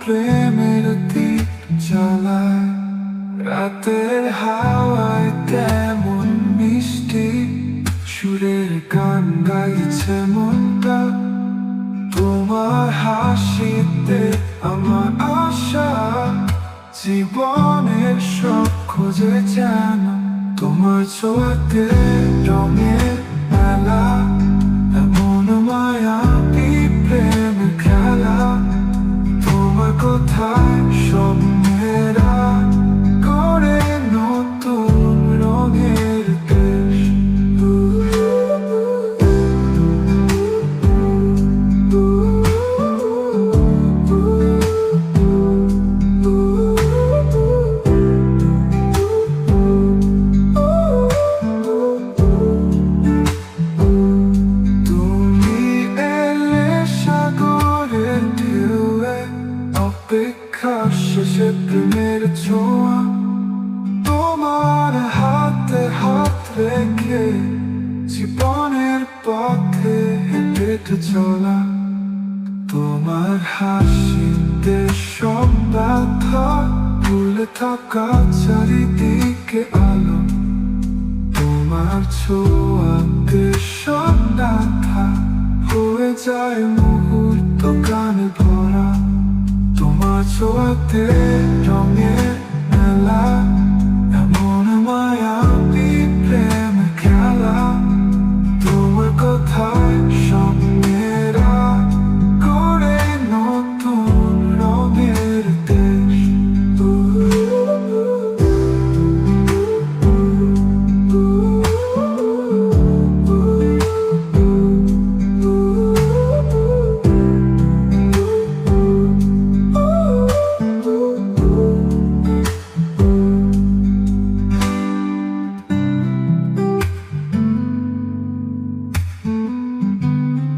প্রেমের দীপ জ্বালায়। রাতের হাওয়ায় তেমন মিষ্টি সুরের গান গাইছে মনটা। তোমার হাসিতে আমার আশা, জীবনের সব খোঁজে যেন তোমার ছোঁয়াতে রঙের মেলা। এমন মায়াবী প্রেমের খেলা, তোমার কোথায় স্বপ্নেরা করে নতুন রঙের দেশ। তুমি এলে সাগরের ঢেউয়ে, অপেক্ষা শেষে প্রেমের ছোঁয়া। তোমার হাতে হাত রেখে জীবনের পথে হেঁটে চলা। তোমার হাসিতে সব ব্যথা ভুলে থাকা, চারিদিকে আলো। তোমার ছোঁয়াতে সব ব্যথা হয়ে যায় মুহূর্ত গানে ভরা। তোমার ছোঁয়াতে রঙের মেলা।